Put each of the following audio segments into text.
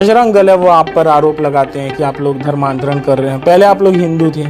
बजरंग दल है वो आप पर आरोप लगाते हैं कि आप लोग धर्मांतरण कर रहे हैं। पहले आप लोग हिंदू थे।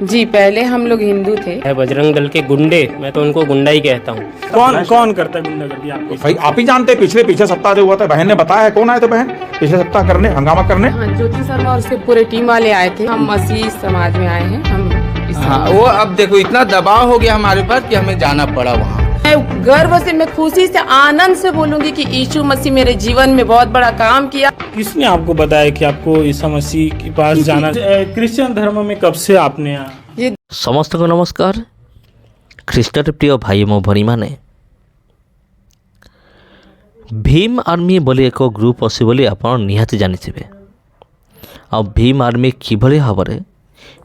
जी पहले हम लोग हिंदू थे। है बजरंग दल के गुंडे, मैं तो उनको गुंडा ही कहता हूँ। कौन कौन करता है गुंडागर्दी आपको? भाई आप ही जानते हैं, पिछले सप्ताह जो हुआ था, बहन ने बताया है। कौन आए थे बहन पिछले सप्ताह करने, हंगामा करने? हाँ, ज्योति शर्मा और उसके पूरे टीम वाले आए थे। हम मसीह समाज में आए हैं। हम हाँ, वो अब देखो इतना दबाव हो गया हमारे पर कि हमें जाना पड़ा वहाँ। मैं गर्व से, मैं खुशी से, आनंद से बोलूंगी कि यीशु मसीह मेरे जीवन में बहुत बड़ा काम किया। किसने आपको बताया कि आपको ईसा मसीह के पास जाना? क्रिश्चियन धर्म में कब से आपने समस्त को नमस्कार। ख्रीष्टर प्रिय भाई मो भरी माने भीम आर्मी बोली एक ग्रुप अच्छी बोली आप निहाती जानिथिबे। आ भीम आर्मी किभली भाବରେ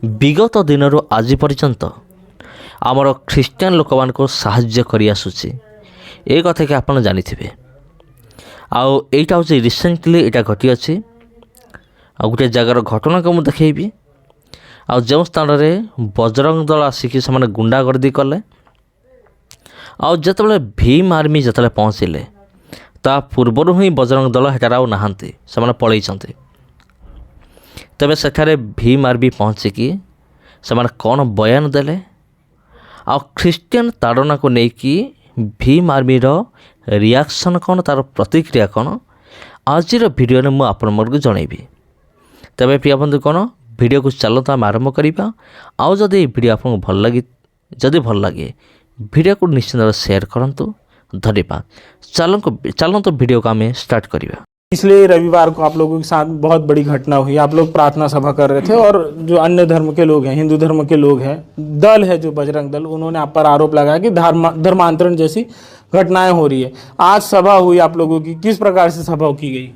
विगत दिनरू आज पर्यंत आमर ख्रीष्टियान लोक मान को साहाय्य करि आसुछि ए कथा कि आपण जानिथिबे। आउ एटा होछि रिसेंटली एटा घटी अछि। आ गोटे जगार घटना को मु देखैबी। आ जो स्थान रे बजरंग दल आसिकी से गुंडागर्दी कले। आ जिते भीम आर्मी जिते पहुँचले ता पूर्वर ही बजरंग दल हेटार आउ नाहांती, से पलैछंती। तबे सेठारे भीम आर्मी पहुँचिकी से कौन बयान देले आ ख्रीष्टियन ताड़ना को लेकिन भीम आर्मी रिएक्शन कौन, तार प्रतिक्रिया कौन, आज वीडियो में मुझे आपको जनइबी। तबे प्रिय बंधु कौन वीडियो को चलता आम आरंभ करवा। आउ जदि वीडियो आपको भल लगे, जदि भल लगे वीडियो को निश्चित शेयर करंतु। धन्यवाद। चलंतु वीडियो को आम स्टार्ट करिबा। पिछले रविवार को आप लोगों के साथ बहुत बड़ी घटना हुई। आप लोग प्रार्थना सभा कर रहे थे और जो अन्य धर्म के लोग हैं, हिंदू धर्म के लोग हैं, दल है जो बजरंग दल, उन्होंने आप पर आरोप लगाया कि धर्मांतरण जैसी घटनाएं हो रही है। आज सभा हुई आप लोगों की, किस प्रकार से सभा की गई?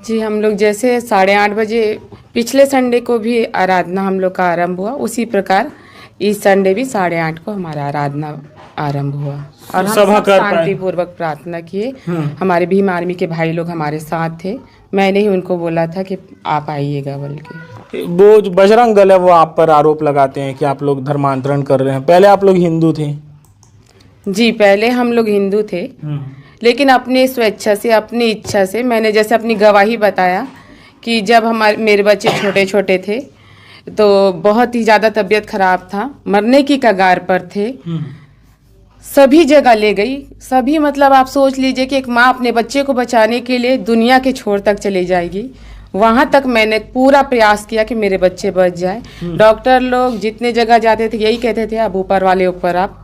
जी हम लोग जैसे 8:30 बजे पिछले संडे को भी आराधना हम लोग का आरंभ हुआ, उसी प्रकार इस संडे भी 8:30 को हमारा आराधना आरंभ हुआ और हम सभा कर शांतिपूर्वक प्रार्थना किए। हमारे भीम आर्मी के भाई लोग हमारे साथ थे। मैंने ही उनको बोला था कि आप आइएगा बोल के। वो जो बजरंग दल है वो आप पर आरोप लगाते हैं कि आप लोग धर्मांतरण कर रहे हैं। पहले आप लोग हिंदू थे। जी पहले हम लोग हिंदू थे, लेकिन अपनी स्वेच्छा से, अपनी इच्छा से, मैंने जैसे अपनी गवाही बताया कि जब मेरे बच्चे छोटे छोटे थे तो बहुत ही ज़्यादा तबीयत खराब था, मरने की कगार पर थे। सभी जगह ले गई, सभी मतलब आप सोच लीजिए कि एक माँ अपने बच्चे को बचाने के लिए दुनिया के छोर तक चली जाएगी। वहाँ तक मैंने पूरा प्रयास किया कि मेरे बच्चे बच जाए। डॉक्टर लोग जितने जगह जाते थे यही कहते थे आप ऊपर वाले ऊपर आप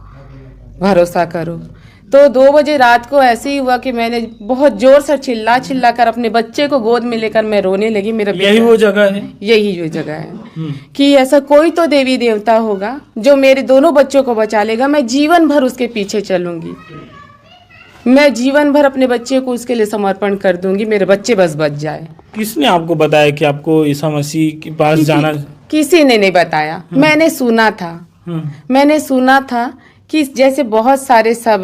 भरोसा करो। तो 2 बजे रात को ऐसे ही हुआ कि मैंने बहुत जोर से चिल्ला कर अपने बच्चे को गोद में लेकर मैं रोने लगी। मेरा यही वो जगह है, यही जो जगह है कि ऐसा कोई तो देवी देवता होगा जो मेरे दोनों बच्चों को बचा लेगा। मैं जीवन भर उसके पीछे चलूंगी, मैं जीवन भर अपने बच्चे को उसके लिए समर्पण कर दूंगी, मेरे बच्चे बस बच जाए। किसने आपको बताया कि आपको ईसा मसीह के पास जाना? किसी ने नहीं बताया। मैंने सुना था कि जैसे बहुत सारे सब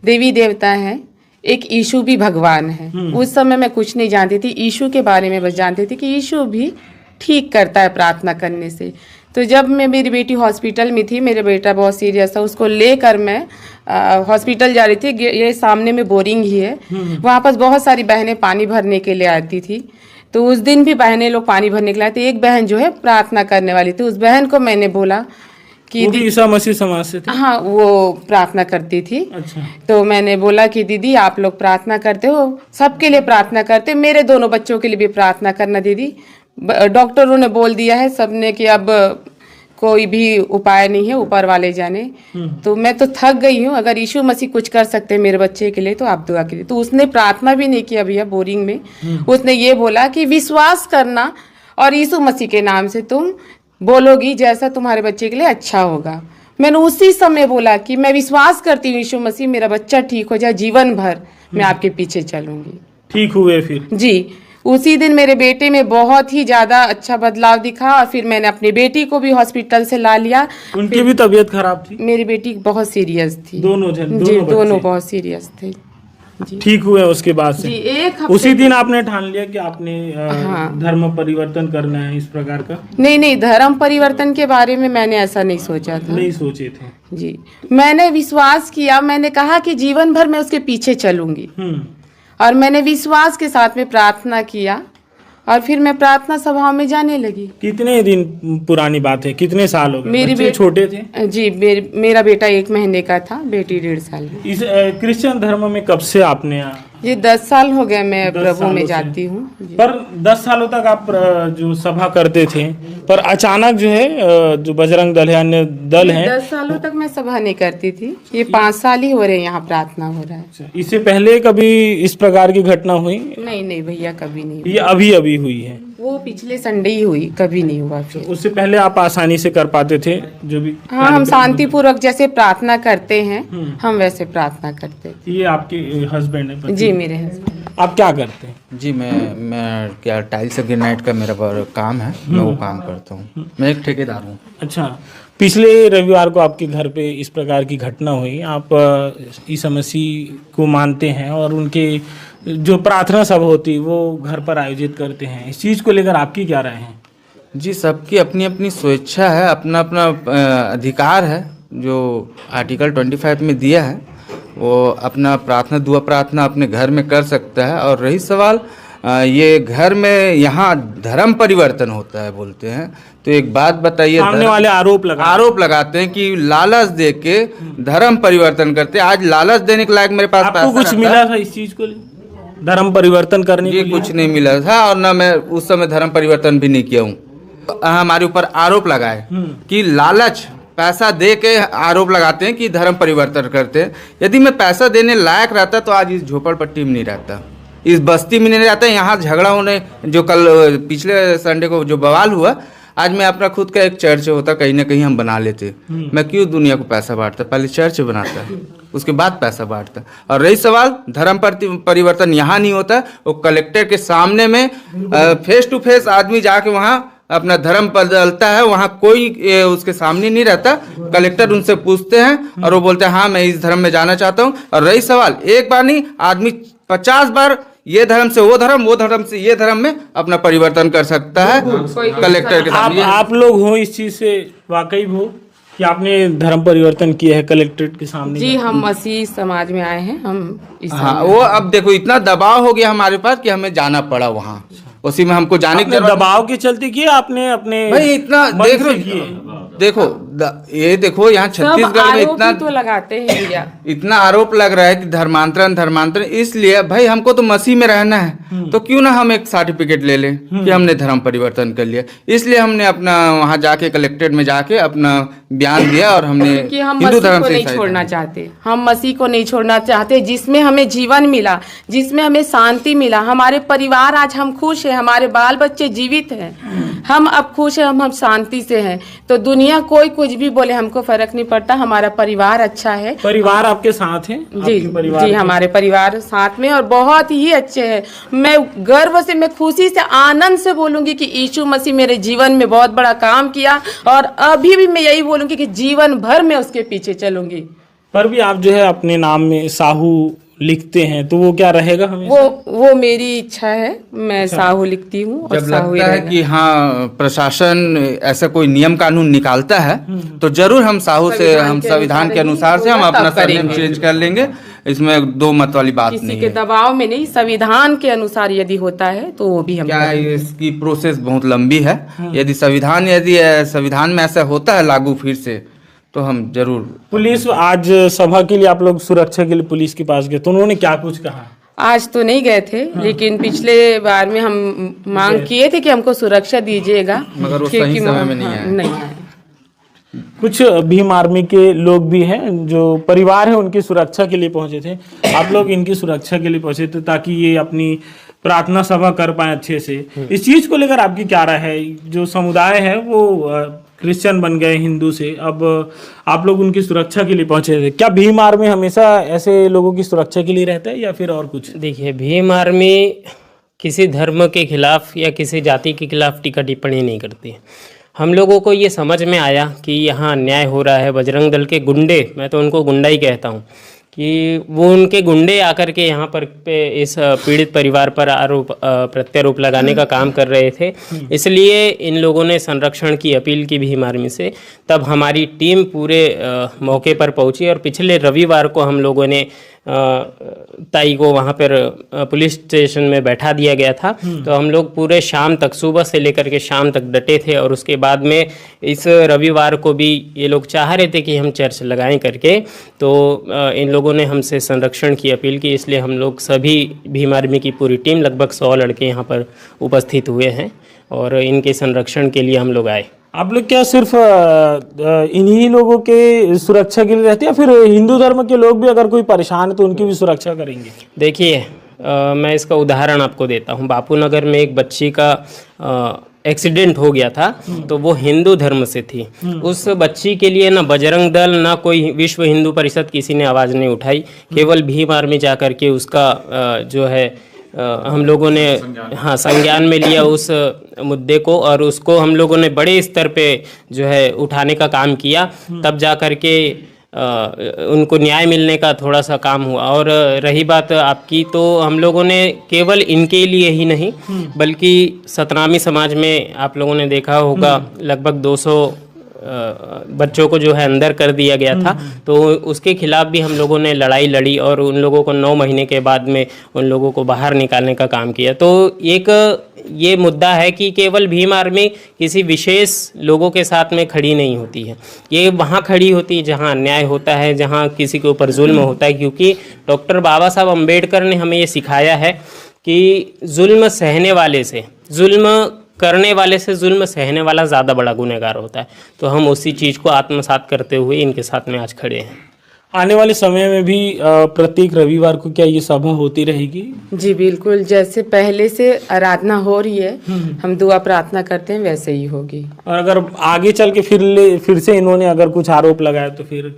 देवी देवता हैं, एक यीशु भी भगवान है। उस समय मैं कुछ नहीं जानती थी, यीशु के बारे में बस जानती थी कि यीशु भी ठीक करता है प्रार्थना करने से। तो जब मेरी बेटी हॉस्पिटल में थी, मेरा बेटा बहुत सीरियस था, उसको लेकर मैं हॉस्पिटल जा रही थी। ये सामने में बोरिंग ही है, वहाँ पर बहुत सारी बहनें पानी भरने के लिए आती थी। तो उस दिन भी बहनें लोग पानी भरने के लिए आए थे। एक बहन जो है प्रार्थना करने वाली थी, उस बहन को मैंने बोला कि ईसा मसीह समाज से थी? हाँ, वो प्रार्थना करती थी। अच्छा। तो मैंने बोला कि दीदी आप लोग प्रार्थना करते हो, सबके लिए प्रार्थना करते, मेरे दोनों बच्चों के लिए भी प्रार्थना करना दीदी। डॉक्टरों ने बोल दिया है सबने कि अब कोई भी उपाय नहीं है, ऊपर वाले जाने। तो मैं तो थक गई हूँ, अगर यीशु मसीह कुछ कर सकते हैं मेरे बच्चे के लिए तो आप दुआ कीजिए। तो उसने प्रार्थना भी नहीं किया भैया बोरिंग में। उसने ये बोला कि विश्वास करना और यीशु मसीह के नाम से तुम बोलोगी जैसा तुम्हारे बच्चे के लिए अच्छा होगा। मैंने उसी समय बोला कि मैं विश्वास करती हूँ यीशु मसीह मेरा बच्चा ठीक हो जाए, जीवन भर मैं आपके पीछे चलूंगी। ठीक हुए फिर? जी उसी दिन मेरे बेटे में बहुत ही ज्यादा अच्छा बदलाव दिखा और फिर मैंने अपनी बेटी को भी हॉस्पिटल से ला लिया। उनकी भी तबीयत खराब थी? मेरी बेटी बहुत सीरियस थी। दोनों बहुत सीरियस थे। ठीक हुए उसके बाद से? जी, एक उसी दिन आपने ठान लिया कि आपने धर्म परिवर्तन करना है इस प्रकार का? नहीं, धर्म परिवर्तन के बारे में मैंने ऐसा नहीं सोचा था। नहीं सोचे थे? जी मैंने विश्वास किया, मैंने कहा कि जीवन भर मैं उसके पीछे चलूंगी और मैंने विश्वास के साथ में प्रार्थना किया और फिर मैं प्रार्थना सभा में जाने लगी। कितने दिन पुरानी बात है, कितने साल हो गए? मेरी बच्चे बेटी छोटे थे? जी, मेरा बेटा 1 महीने का था, बेटी 1.5 साल की। इस क्रिश्चियन धर्म में कब से आपने ये 10 साल हो गए मैं 10 प्रभु सालों में से। जाती हूँ। पर 10 सालों तक आप जो सभा करते थे, पर अचानक जो है जो बजरंग दल है, अन्य दल है, 10 सालों तक मैं सभा नहीं करती थी। ये 5 साल ही हो रहे हैं यहाँ प्रार्थना हो रहा है। इससे पहले कभी इस प्रकार की घटना हुई? नहीं भैया, कभी नहीं हुआ। ये अभी अभी हुई है? वो पिछले संडे ही हुई, कभी नहीं हुआ फिर। उससे पहले आप आसानी से कर पाते थे जो भी? हाँ, हम शांतिपूर्वक जैसे प्रार्थना करते हैं हम वैसे प्रार्थना करते थे। ये आपके हस्बैंड है? पति? जी, मेरे हस्बैंड। आप क्या करते हैं? जी मैं क्या टाइल्स ग्रेनाइट का मेरा काम है, मैं वो काम करता हूँ। मैं एक ठेकेदार हूँ। अच्छा, पिछले रविवार को आपके घर पे इस प्रकार की घटना हुई। आप ईसा मसीह को मानते हैं और उनके जो प्रार्थना सभा होती वो घर पर आयोजित करते हैं, इस चीज़ को लेकर आपकी क्या राय है? जी, सबकी अपनी अपनी स्वेच्छा है, अपना अपना अधिकार है जो आर्टिकल 25 में दिया है। वो अपना दुआ प्रार्थना अपने घर में कर सकता है। और रही सवाल ये घर में यहाँ धर्म परिवर्तन होता है बोलते हैं, तो एक बात बताइए, सामने वाले आरोप लगाते हैं कि लालच दे के धर्म परिवर्तन करते हैं। आज लालच देने के लायक मेरे पास आपको कुछ मिला था इस चीज को, धर्म परिवर्तन करने के लिए? कुछ नहीं मिला था और ना मैं उस समय धर्म परिवर्तन भी नहीं किया हूँ। हमारे ऊपर आरोप लगाए कि लालच पैसा दे के आरोप लगाते हैं कि धर्म परिवर्तन करते हैं। यदि मैं पैसा देने लायक रहता तो आज इस झोपड़पट्टी में नहीं रहता, इस बस्ती में नहीं रहता। यहाँ झगड़ा होने जो कल पिछले संडे को जो बवाल हुआ, आज मैं अपना खुद का एक चर्च होता कहीं ना कहीं हम बना लेते। मैं क्यों दुनिया को पैसा बांटता, पहले चर्च बनाता उसके बाद पैसा बांटता। और रही सवाल धर्म परिवर्तन यहाँ नहीं होता, वो कलेक्टर के सामने में फेस टू फेस आदमी जाके वहाँ अपना धर्म बदलता है। वहाँ कोई उसके सामने नहीं रहता, कलेक्टर उनसे पूछते हैं और वो बोलते हैं हाँ मैं इस धर्म में जाना चाहता हूँ। और रही सवाल, एक बार नहीं आदमी 50 बार ये धर्म से वो धर्म से ये धर्म में अपना परिवर्तन कर सकता है कलेक्टर के सामने। आप लोग हो इस चीज से वाकई हो कि आपने धर्म परिवर्तन किया है कलेक्ट्रेट के सामने? जी, हम मसीह समाज में आए हैं, हम हाँ, वो अब देखो इतना दबाव हो गया हमारे पास कि हमें जाना पड़ा वहाँ, उसी में हमको जाने के दबाव के चलते किया आपने अपने? भाई इतना ये देखो यहाँ छत्तीसगढ़ में इतना तो लगाते हैं भैया, इतना आरोप लग रहा है कि धर्मांतरण। इसलिए भाई हमको तो मसीह में रहना है, तो क्यों ना हम एक सर्टिफिकेट ले लें कि हमने धर्म परिवर्तन कर लिया। इसलिए हमने अपना वहाँ जाके कलेक्ट्रेट में जाके अपना बयान दिया और हमने कि हम हिंदू मसीह धर्म को से नहीं छोड़ना चाहते, हम मसीह को नहीं छोड़ना चाहते, जिसमें हमें जीवन मिला, जिसमें हमें शांति मिला। हमारे परिवार आज हम खुश हैं, हमारे बाल बच्चे जीवित हैं, हम अब खुश हैं, हम शांति से हैं। तो दुनिया कोई कुछ भी बोले हमको फर्क नहीं पड़ता, हमारा परिवार अच्छा है। परिवार आपके साथ है? जी, हमारे परिवार साथ में और बहुत ही अच्छे हैं। मैं गर्व से, मैं खुशी से, आनंद से बोलूंगी कि यीशु मसीह मेरे जीवन में बहुत बड़ा काम किया और अभी भी मैं यही बोलूंगी कि जीवन भर मैं उसके पीछे चलूंगी। पर भी आप जो है अपने नाम में साहू लिखते हैं, तो वो क्या रहेगा हमेशा? वो मेरी इच्छा है, मैं साहू लिखती हूँ और जब साहू ही लगता है रहेगा। कि हाँ प्रशासन ऐसा कोई नियम कानून निकालता है तो जरूर हम साहू से, हम संविधान के अनुसार से हम अपना सरनेम चेंज कर लेंगे। इसमें दो मत वाली बात किसी नहीं के है। दबाव में नहीं, संविधान के अनुसार यदि होता है तो वो भी हम क्या है, इसकी प्रोसेस बहुत लंबी है। यदि संविधान में ऐसा होता है लागू फिर से, तो हम जरूर। पुलिस आज सभा के लिए आप लोग सुरक्षा के लिए पुलिस के पास गए, तो उन्होंने क्या कुछ कहा? आज तो नहीं गए थे, लेकिन पिछले बार में हम मांग किए थे कि हमको सुरक्षा दीजिएगा, मगर वो सही समय में नहीं आए। कुछ भीम आर्मी के लोग भी हैं जो परिवार है उनकी सुरक्षा के लिए पहुंचे थे, आप लोग इनकी सुरक्षा के लिए पहुंचे थे ताकि ये अपनी प्रार्थना सभा कर पाए अच्छे से। इस चीज को लेकर आपकी क्या राय है? जो समुदाय है वो क्रिश्चियन बन गए हिंदू से, अब आप लोग उनकी सुरक्षा के लिए पहुंचे थे, क्या भीम आर्मी हमेशा ऐसे लोगों की सुरक्षा के लिए रहता है या फिर और कुछ? देखिए, भीम आर्मी किसी धर्म के खिलाफ या किसी जाति के खिलाफ टीका टिप्पणी नहीं करती। हम लोगों को ये समझ में आया कि यहाँ अन्याय हो रहा है, बजरंग दल के गुंडे, मैं तो उनको गुंडा ही कहता हूँ, कि वो उनके गुंडे आकर के यहाँ पर इस पीड़ित परिवार पर प्रत्यारोप लगाने का काम कर रहे थे। इसलिए इन लोगों ने संरक्षण की अपील की भीम आर्मी से। तब हमारी टीम पूरे मौके पर पहुंची और पिछले रविवार को हम लोगों ने ताई को वहाँ पर पुलिस स्टेशन में बैठा दिया गया था। तो हम लोग पूरे शाम तक, सुबह से लेकर के शाम तक डटे थे। और उसके बाद में इस रविवार को भी ये लोग चाह रहे थे कि हम चर्च लगाएं करके, तो इन लोगों ने हमसे संरक्षण की अपील की। इसलिए हम लोग सभी भीम आर्मी की पूरी टीम, लगभग 100 लड़के यहाँ पर उपस्थित हुए हैं और इनके संरक्षण के लिए हम लोग आए। आप लोग क्या सिर्फ इन्हीं लोगों के सुरक्षा के लिए रहते हैं या फिर हिंदू धर्म के लोग भी अगर कोई परेशान है तो उनकी भी सुरक्षा करेंगे? देखिए, मैं इसका उदाहरण आपको देता हूँ। बापू नगर में एक बच्ची का एक्सीडेंट हो गया था, तो वो हिंदू धर्म से थी। उस बच्ची के लिए ना बजरंग दल, ना कोई विश्व हिंदू परिषद किसी ने आवाज़ नहीं उठाई। केवल भीम आर्मी जा कर के उसका जो है हम लोगों ने संज्ञान में लिया उस मुद्दे को, और उसको हम लोगों ने बड़े स्तर पे जो है उठाने का काम किया। तब जा कर के उनको न्याय मिलने का थोड़ा सा काम हुआ। और रही बात आपकी, तो हम लोगों ने केवल इनके लिए ही नहीं बल्कि सतनामी समाज में आप लोगों ने देखा होगा लगभग 200 बच्चों को जो है अंदर कर दिया गया था। तो उसके खिलाफ भी हम लोगों ने लड़ाई लड़ी और उन लोगों को 9 महीने के बाद में उन लोगों को बाहर निकालने का काम किया। तो एक ये मुद्दा है कि केवल भीम आर्मी किसी विशेष लोगों के साथ में खड़ी नहीं होती है। ये वहाँ खड़ी होती है जहाँ अन्याय होता है, जहाँ किसी के ऊपर जुल्म होता है। क्योंकि डॉक्टर बाबा साहब अम्बेडकर ने हमें ये सिखाया है कि जुल्म सहने वाले से, जुल्म करने वाले से जुल्म सहने वाला ज़्यादा बड़ा गुनहगार होता है। तो हम उसी चीज़ को आत्मसात करते हुए इनके साथ में आज खड़े हैं। आने वाले समय में भी प्रत्येक रविवार को क्या ये सभा होती रहेगी? जी बिल्कुल, जैसे पहले से आराधना हो रही है, हम दुआ प्रार्थना करते हैं, वैसे ही होगी। और अगर आगे चल के फिर से इन्होंने अगर कुछ आरोप लगाया तो फिर?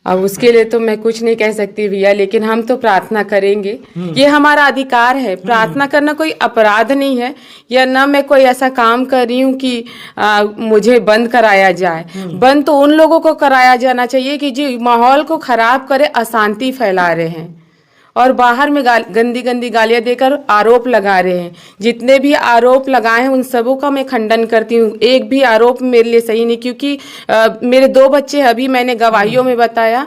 अब उसके लिए तो मैं कुछ नहीं कह सकती भैया, लेकिन हम तो प्रार्थना करेंगे। ये हमारा अधिकार है, प्रार्थना करना कोई अपराध नहीं है, या ना मैं कोई ऐसा काम कर रही हूँ कि मुझे बंद कराया जाए। बंद तो उन लोगों को कराया जाना चाहिए कि जो माहौल को खराब करे, अशांति फैला रहे हैं और बाहर में गंदी गंदी गालियां देकर आरोप लगा रहे हैं। जितने भी आरोप लगाए हैं उन सबों का मैं खंडन करती हूँ। एक भी आरोप मेरे लिए सही नहीं, क्योंकि मेरे 2 बच्चे, अभी मैंने गवाहियों में बताया,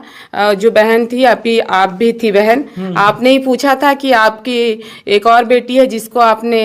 जो बहन थी, अभी आप भी थी बहन, आपने ही पूछा था कि आपकी एक और बेटी है जिसको आपने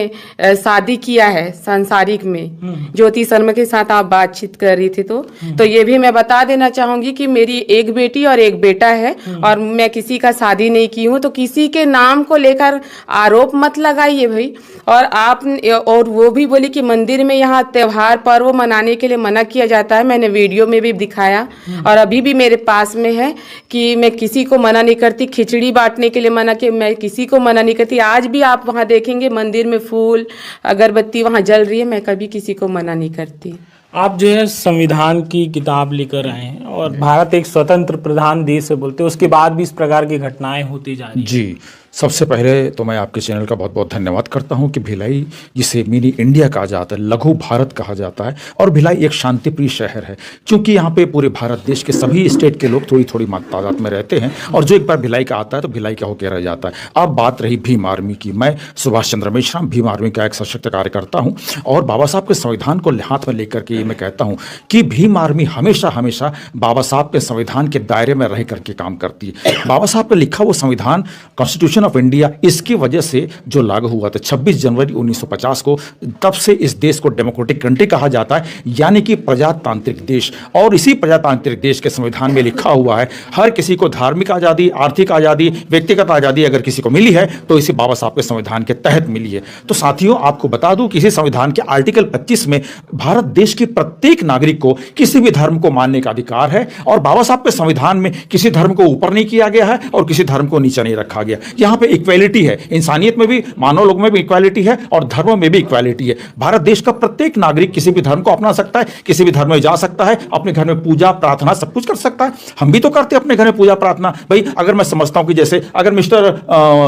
शादी किया है सांसारिक में, ज्योति शर्मा के साथ आप बातचीत कर रही थी। तो ये भी मैं बता देना चाहूंगी कि मेरी एक बेटी और एक बेटा है और मैं किसी का शादी नहीं की हूँ। तो किसी के नाम को लेकर आरोप मत लगाइए भाई। और वो भी बोली कि मंदिर में यहाँ त्योहार पर्व मनाने के लिए मना किया जाता है। मैंने वीडियो में भी दिखाया और अभी भी मेरे पास में है कि मैं किसी को मना नहीं करती। खिचड़ी बांटने के लिए मना कि मैं किसी को मना नहीं करती। आज भी आप वहाँ देखेंगे मंदिर में फूल अगरबत्ती वहाँ जल रही है, मैं कभी किसी को मना नहीं करती। आप जो है संविधान की किताब लेकर आए हैं और भारत एक स्वतंत्र प्रधान देश है बोलते हैं, उसके बाद भी इस प्रकार की घटनाएं होती जा रही हैं। जी, सबसे पहले तो मैं आपके चैनल का बहुत बहुत धन्यवाद करता हूं कि भिलाई, जिसे मिनी इंडिया कहा जाता है, लघु भारत कहा जाता है, और भिलाई एक शांतिप्रिय शहर है। क्योंकि यहाँ पे पूरे भारत देश के सभी स्टेट के लोग थोड़ी थोड़ी तादाद में रहते हैं और जो एक बार भिलाई का आता है तो भिलाई का होकर रह जाता है। अब बात रही भीम आर्मी की। मैं सुभाष चंद्र मिश्रा भीम आर्मी का एक सशक्त कार्यकर्ता हूँ और बाबा साहब के संविधान को हाथ में लेकर के मैं कहता हूँ कि भीम आर्मी हमेशा हमेशा बाबा साहब के संविधान के दायरे में रह करके काम करती है। बाबा साहब का लिखा वो संविधान, कॉन्स्टिट्यूशन ऑफ इंडिया, इसकी वजह से जो लागू हुआ था 26 जनवरी 1950 को, तब से इस देश को डेमोक्रेटिक कंट्री कहा जाता है, यानी कि प्रजातांत्रिक देश। और इसी प्रजातांत्रिक देश के संविधान में लिखा हुआ है हर किसी को धार्मिक आज़ादी, आर्थिक आज़ादी, व्यक्तिगत आज़ादी अगर किसी को मिली है तो इसे बाबा साहब के संविधान के तहत मिली है। तो साथियों, आपको बता दूं कि इसी संविधान के आर्टिकल 25 में भारत देश के प्रत्येक नागरिक को किसी भी धर्म को मानने का अधिकार है और बाबा साहब के संविधान में किसी धर्म को ऊपर नहीं किया गया है और किसी धर्म को नीचे नहीं रखा गया। यहाँ पे इक्वालिटी है, इंसानियत में भी, मानव लोग में भी इक्वालिटी है और धर्मों में भी इक्वालिटी है। भारत देश का प्रत्येक नागरिक किसी भी धर्म को अपना सकता है, किसी भी धर्म में जा सकता है, अपने घर में पूजा प्रार्थना सब कुछ कर सकता है। हम भी तो करते हैं अपने घर में पूजा प्रार्थना। भाई अगर मैं समझता हूं कि जैसे अगर मिस्टर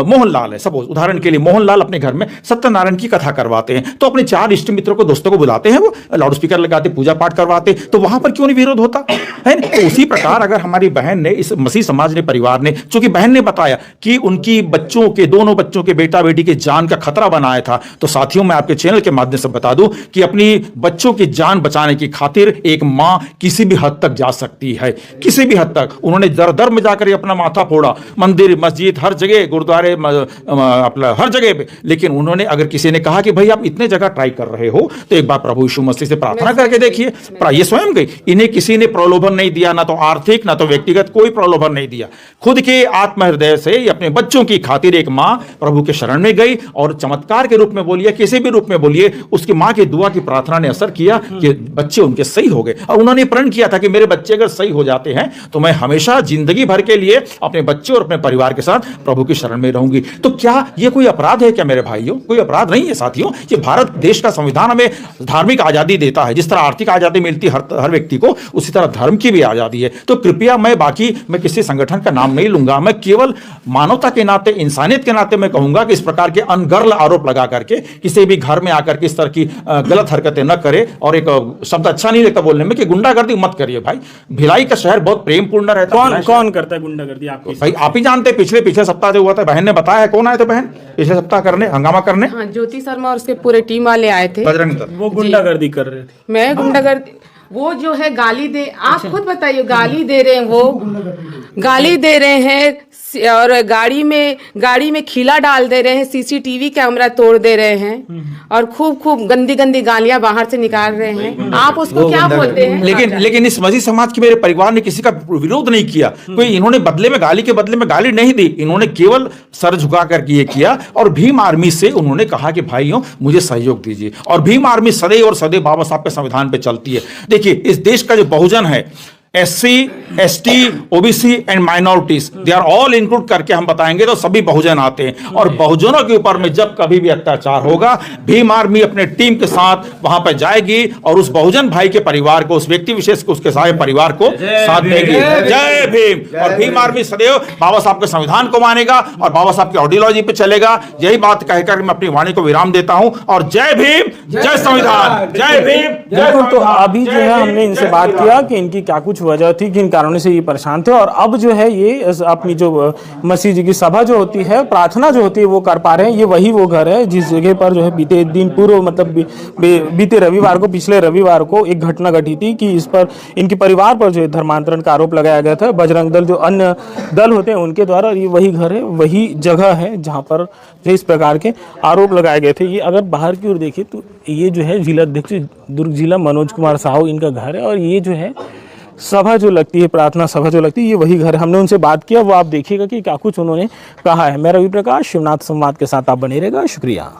मोहनलाल है, सपोज उदाहरण के लिए मोहनलाल अपने घर में सत्यनारायण की कथा करवाते हैं, तो अपने 4 इष्ट मित्रों को, दोस्तों को बुलाते हैं, वो लाउड स्पीकर लगाते, पूजा पाठ करवाते, तो वहां पर क्यों नहीं विरोध होता है? तो उसी प्रकार अगर हमारी बहन ने, इस मसीह समाज ने, परिवार परिवार ने, चूंकि बहन ने बताया कि उनकी बच्चों के, दोनों बच्चों के, बेटा बेटी के जान का खतरा बनाया था, तो साथियों मैं आपके चैनल के माध्यम से बता दूं कि अपनी बच्चों की जान बचाने की खातिर एक मां किसी भी हद तक जा सकती है, किसी भी हद तक। उन्होंने दर दर में जाकर अपना माथा फोड़ा, मंदिर मस्जिद हर जगह, गुरुद्वारे अपना हर जगह पे। लेकिन उन्होंने, अगर किसी ने कहा कि भाई आप इतने जगह ट्राई कर रहे हो तो एक बार प्रभु यीशु मसीह से प्रार्थना करके देखिए, ये स्वयं गई। इन्हें किसी ने प्रलोभन नहीं दिया, ना तो आर्थिक ना तो व्यक्तिगत कोई प्रलोभन नहीं दिया। खुद के आत्म हृदय से अपने बच्चों की खातिर एक मां प्रभु के शरण में गई और चमत्कार के रूप में बोलिए, किसी भी रूप में बोलिए, उसकी मां की दुआ की प्रार्थना ने असर किया कि बच्चे उनके सही हो गए। और उन्होंने प्रण किया था कि मेरे बच्चे अगर सही हो जाते हैं तो मैं हमेशा जिंदगी भर के लिए अपने बच्चे और अपने परिवार के साथ प्रभु की शरण में रहूंगी। तो क्या यह कोई अपराध है क्या मेरे भाइयों? कोई अपराध नहीं है साथियों। ये भारत देश का संविधान हमें धार्मिक आजादी देता है। जिस तरह आर्थिक आजादी मिलती है हर व्यक्ति को, उसी तरह धर्म की भी आजादी है। तो कृपया मैं किसी संगठन का नाम नहीं लूंगा, मैं केवल मानवता के नाते, इंसानियत के नाते मैं कहूंगा कि इस प्रकार के अनगर्ल आरोप लगा करके किसी भी घर में आकर के इस तरह की गलत हरकतें न करे। और एक शब्द अच्छा नहीं लगता बोलने में कि गुंडागर्दी मत करिए भाई। भिलाई का शहर बहुत प्रेम पूर्ण रहता है। कौन करता है गुंडागर्दी? आप भाई आप ही जानते हैं, पिछले सप्ताह जो हुआ था, बहन ने बताया है। कौन आए थे बहन पिछले सप्ताह करने, हंगामा करने? हाँ, ज्योति शर्मा और उसके पूरे टीम वाले आए थे। बजरंग दल वो गुंडागर्दी कर रहे थे। मैं गुंडागर्दी, वो जो है गाली दे, आप खुद बताइए, गाली दे रहे हैं, वो गाली दे रहे हैं और गाड़ी में खिला डाल दे रहे हैं, सीसीटीवी कैमरा तोड़ दे रहे हैं और खूब गंदी गंदी गालियां बाहर से निकाल रहे हैं। आप उसको क्या बोलते हैं? लेकिन इस मसीह समाज के मेरे परिवार ने किसी का विरोध नहीं किया। कोई इन्होंने बदले में गाली के बदले में गाली नहीं दी, इन्होंने केवल सर झुका करके ये किया। और भीम आर्मी से उन्होंने कहा कि भाइयों मुझे सहयोग दीजिए। और भीम आर्मी सदैव और सदैव बाबा साहब के संविधान पे चलती है। देखिए, इस देश का जो बहुजन है, SC, ST, OBC and minorities, they are all include करके हम बताएंगे तो सभी बहुजन आते हैं। और बहुजनों के ऊपर में जब कभी भी अत्याचार होगा, भीम आर्मी अपने टीम के साथ वहां पर जाएगी और उस बहुजन भाई के परिवार को, उस व्यक्ति विशेष को, उसके सारे परिवार को साथ देगी। जय भीम। और भीम आर्मी सदैव बाबा साहब के संविधान को मानेगा और बाबा साहब की आइडियोलॉजी पे चलेगा। यही बात कहकर मैं अपनी वाणी को विराम देता हूं। और जय भीम, जय संविधान, जय भीम, जय। तो अभी जो है हमने इनसे बात किया कि इनकी क्या कुछ वजह थी, किन कारणों से ये परेशान थे। और अब जो है ये अपनी जो मसीह जी की सभा जो होती है, प्रार्थना जो होती है, वो कर पा रहे हैं। ये वो घर है जिस जगह पर जो है बीते दिन पूर्व, मतलब बीते रविवार को, पिछले रविवार को एक घटना घटी थी कि इस पर, इनके परिवार पर जो है धर्मांतरण का आरोप लगाया गया था। बजरंग दल, जो अन्य दल होते हैं उनके द्वारा। ये वही घर है, वही जगह है जहाँ पर जो इस प्रकार के आरोप लगाए गए थे। ये अगर बाहर की ओर देखिए तो ये जो है जिला अध्यक्ष दुर्ग जिला मनोज कुमार साहू, इनका घर है। और ये जो है सभा जो लगती है, प्रार्थना सभा जो लगती है, ये वही घर है। हमने उनसे बात किया, वो आप देखिएगा कि क्या कुछ उन्होंने कहा है। मैं रवि प्रकाश, शिवनाथ संवाद के साथ आप बने रहेगा। शुक्रिया।